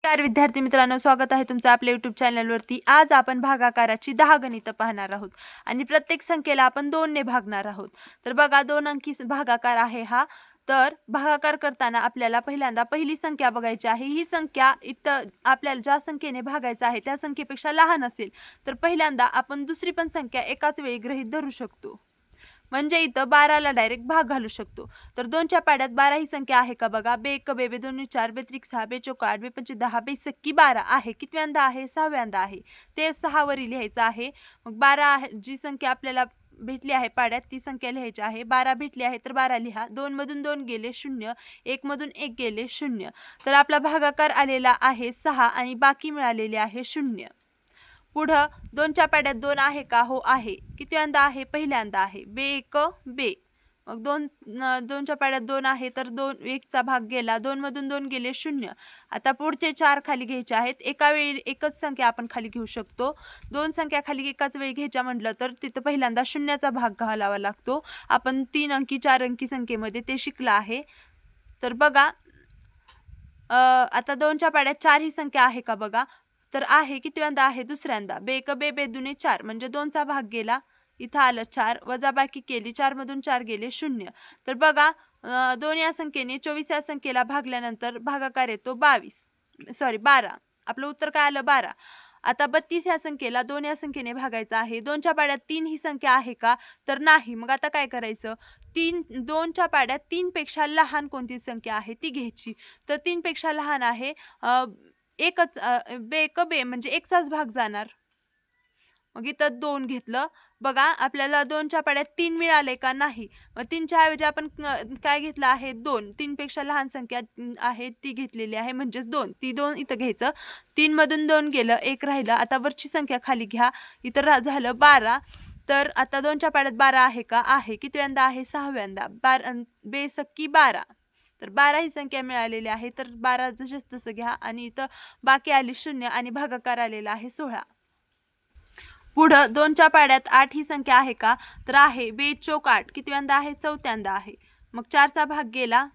नमस्कार विद्यार्थी मित्रांनो, स्वागत आहे तुमचं आपल्या YouTube चॅनलवरती। आज आपण भागाकाराची 10 गणितं पाहणार आहोत आणि प्रत्येक संख्येला आपण 2 ने भागणार आहोत। तर बघा 2 अंकी भागाकार आहे हा। तर भागाकार करताना आपल्याला पहिल्यांदा पहिली संख्या बघायची आहे। ही संख्या इथं आपल्याला ज्या संख्येने भागायचं आहे त्या संख्येपेक्षा लहान असेल तर पहिल्यांदा आपण दुसरी पण संख्या एकाच वेळी गृहीत धरू शकतो। म्हणजे इथं 12 ला डायरेक्ट भाग घालू शकतो। तर 2च्या पाड्यात 12 ही संख्या आहे का बघा। बे एक बे बे दोन्ही 4 बे त्रिक 6 बे चौक 8 बे पंचे 10 बे सक्की 12 आहे। कितव्यांदा आहे? 6व्यांदा आहे। ते 6 वरी लिहायचं आहे। मग 12 जी संख्या आपल्याला भेटली आहे पाड्यात ती संख्या लिहायची आहे। 12 भेटली आहे तर 12 लिहा। 2 मधून 2 गेले 0, 1 मधून 1 गेले 0। तर आपला भागाकार आलेला आहे 6 आणि बाकी मिळालेले आहे 0। पुढं 2च्या पाड्यात 2 आहे का? हो आहे। कितव्यांदा आहे? पहिल्यांदा आहे। बे एक बे। मग 2च्या पाड्यात 2 आहे तर 2 1 चा भाग गेला। 2 मधून 2 गेले 0। आता पुढचे 4 खाली घ्यायचे आहेत। एका वेळी एकच संख्या आपण खाली घेऊ शकतो। 2 संख्या खाली एकाच वेळी घ्यायच्या म्हटलं तर तिथं पहिल्यांदा शून्याचा भाग घालावा लागतो। आपण 3 अंकी 4 अंकी संख्येमध्ये ते शिकला आहे। तर बघा आता 2च्या पाड्यात 4 ही संख्या आहे का बघा। तर आहे। कितव्यांदा आहे? दुसऱ्यांदा। बे एक बे बे दुने 4 म्हणजे 2चा भाग गेला। इथं आलं 4 वजाबाकी केली 4 मधून 4 गेले 0। तर बघा 2 या संख्येने 24 या संख्येला भागल्यानंतर भागाकार येतो 12। आपलं उत्तर काय आलं? 12। आता 32 या संख्येला 2 या संख्येने भागायचं आहे। 2च्या पाड्यात 3 ही संख्या आहे का? तर नाही। मग आता काय करायचं? 2च्या पाड्यात 3 पेक्षा लहान कोणती संख्या आहे ती घ्यायची। तर 3 पेक्षा लहान आहे एकच बे एक बे म्हणजे एकचाच भाग जाणार। मग इथं 2 घेतलं। बघा आपल्याला 2च्या पाड्यात 3 मिळाले का? नाही। मग 3च्या ऐवजी आपण काय घेतलं आहे? 2। 3 पेक्षा लहान संख्या आहे ती घेतलेली आहे म्हणजेच 2। ती 2 इथं घ्यायचं। 3 मधून 2 गेलं 1 राहिलं। आता वरची संख्या खाली घ्या। इथं झालं 12। तर आता 2च्या पाड्यात 12 आहे का? आहे। कितव्यांदा आहे? 6व्यांदा। बे सक्की 12। तर 12 ही संख्या मिळालेली आहे। तर 12 जसंच तसं घ्या आणि इथं बाकी आली 0 आणि भागाकार आलेला आहे 16। पुढं 2च्या पाड्यात 8 ही संख्या आहे का? तर आहे। बे चौक 8 कितव्यांदा आहे? चौथ्यांदा आहे। मग 4चा भाग गेला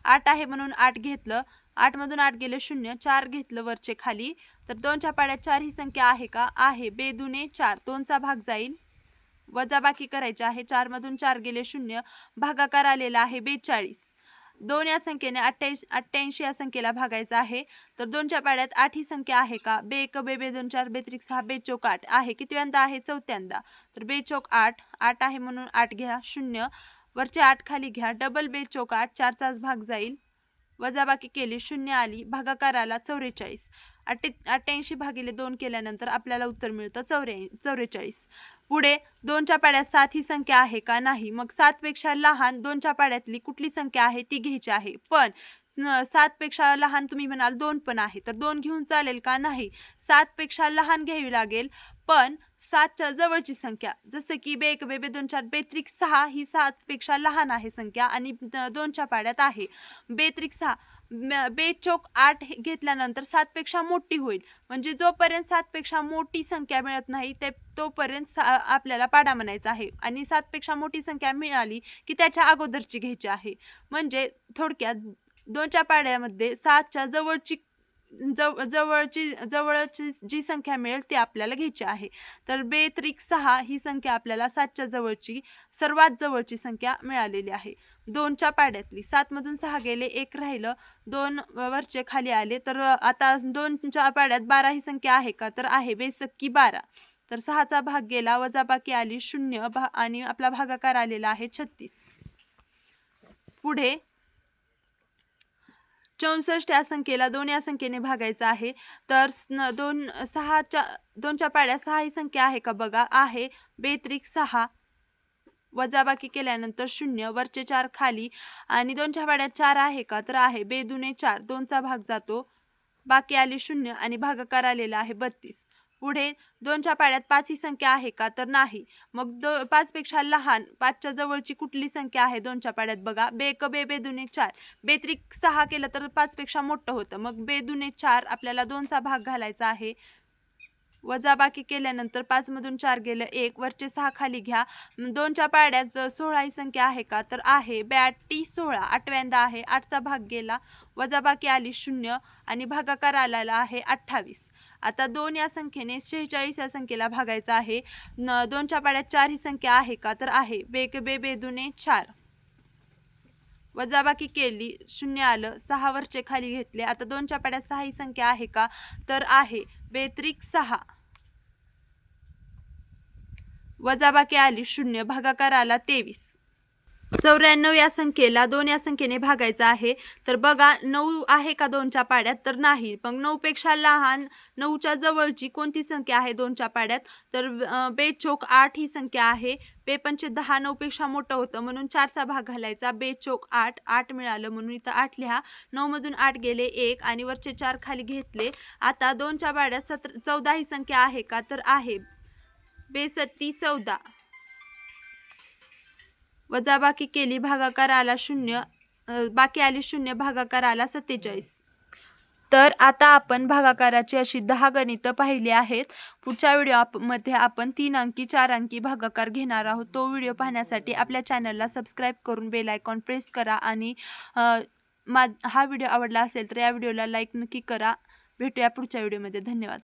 8 आहे म्हणून 8 घेतलं। 8 मधून 8 गेले 0, 4 घेतलं वरचे खाली। तर 2च्या पाड्यात 4 ही संख्या आहे का? आहे। बे दुने 4 2चा भाग जाईल वजाबाकी करायची आहे। 4 मधून 4 गेले 0, भागाकार आलेला आहे 42। 2 या संख्येने 88 या संख्येला भागायचं आहे। तर 2च्या पाड्यात 8 ही संख्या आहे का? बे एक बे बे दोन 4 बे त्रिक 6 बे चौक 8 आहे। कितव्यांदा आहे? चौथ्यांदा। तर बे चौक 8 8 आहे म्हणून 8 घ्या 0, वरचे 8 खाली घ्या। डबल बे चौक 8 4चाच भाग जाईल वजाबाकी केली 0 आली, भागाकार आला 44। 88 भागिले 2 केल्यानंतर आपल्याला उत्तर मिळतं 44। पुढे 2च्या पाड्यात 7 ही संख्या आहे का? नाही। मग 7 पेक्षा लहान 2च्या पाड्यातली कुठली संख्या आहे ती घ्यायची आहे। पण 7 पेक्षा लहान तुम्ही म्हणाल 2 पण आहे तर 2 घेऊन चालेल का? नाही। 7 पेक्षा लहान घ्यावी लागेल पण 7च्या जवळची संख्या जसं की बे एक बे बे दोन 4 बे त्रिक 6 ही 7 पेक्षा लहान आहे संख्या आणि 2च्या पाड्यात आहे। बे त्रिक 6 बे चौक 8 घेतल्यानंतर 7 पेक्षा मोठी होईल। म्हणजे जोपर्यंत 7 पेक्षा मोठी संख्या मिळत नाही तोपर्यंत आपल्याला पाडा म्हणायचा आहे आणि 7 पेक्षा मोठी संख्या मिळाली की त्याच्या अगोदरची घ्यायची आहे। म्हणजे थोडक्यात 2च्या पाड्यामध्ये 7च्या जवळची जी संख्या मिळेल ती आपल्याला घ्यायची आहे। तर बे त्रिक 6 ही संख्या आपल्याला 7च्या जवळची सर्वात जवळची संख्या मिळालेली आहे। 2च्या पाड्यातली 7 मधून 6 गेले 1 राहिलं 2 वरचे खाली आले। तर आता 2च्या पाड्यात 12 ही संख्या आहे का? तर आहे। बे सक्की 12। तर 6चा भाग गेला वजाबाकी आली 0 आणि आपला भागाकार आलेला आहे 36। पुढे 64 या संख्येला 2 या संख्येने भागायचं आहे। तर 2च्या पाड्यात 6 ही संख्या आहे का? बघा आहे। बे त्रिक 6 वजाबाकी केल्यानंतर 0 वरचे 4 खाली आणि 2च्या पाड्यात 4 आहे का? तर आहे। बे दुने 4 2चा भाग जातो बाकी आली 0 आणि भागाकार आलेला आहे 32। पुढे 2च्या पाड्यात 5 ही संख्या आहे का? तर नाही। मग 5 पेक्षा लहान 5च्या जवळची कुठली संख्या आहे 2च्या पाड्यात? बघा बे एक बे बे दुने 4 बे त्रिक 6 केलं तर 5 पेक्षा मोठं होतं। मग बे दुने 4 आपल्याला 2चा भाग घालायचा आहे वजाबाकी केल्यानंतर 5 मधून 4 गेलं 1, वरचे 6 खाली घ्या. 2च्या पाड्यात 16 ही संख्या आहे का? तर आहे. 82 16 8व्यांदा आहे. 8चा भाग गेला, वजाबाकी आली 0 आणि भागाकार आलेला आहे 28. आता 2 या संख्येने 46 या संख्येला भागायचं आहे. 2च्या पाड्यात 4 ही संख्या आहे का? तर आहे. बे दुने 4. वजाबाकी केली 0 आलं, 6 वरचे खाली घेतले. आता 2च्या पाड्यात 6 ही संख्या आहे का? तर आहे. बेत्रिक 6. वजाबाकी आली 0, भागाकार आला 23. 94 या संख्येला 2 या संख्येने भागायचं आहे. तर बघा 9 आहे का 2च्या पाड्यात? तर नाही. मग 9 पेक्षा लहान 9च्या जवळची कोणती संख्या आहे 2च्या पाड्यात? तर बेचोक 8 ही संख्या आहे. बेपंचे 10 9 पेक्षा मोठं होतं म्हणून 4चा भाग घालायचा. बेचोक 8 8 मिळालं म्हणून इथं 8 लिहा. 9 मधून 8 गेले 1 आणि वरचे 4 खाली घेतले. आता 2च्या पाड्यात 14 ही संख्या आहे का? तर आहे. बेसत्ती 14. वजाबाकी केली, भागाकार आला 0, बाकी आली 0, भागाकार आला 47. तर आता आपण भागाकाराची अशी 10 गणितं पाहिली आहेत. पुढच्या व्हिडिओमध्ये आपण 3 अंकी 4 अंकी भागाकार घेणार आहोत. तो व्हिडिओ पाहण्यासाठी आपल्या चॅनलला सबस्क्राईब करून बेल आयकॉन प्रेस करा आणि हा व्हिडिओ आवडला असेल तर या व्हिडिओला लाईक नक्की करा. भेटूया पुढच्या व्हिडिओमध्ये. धन्यवाद.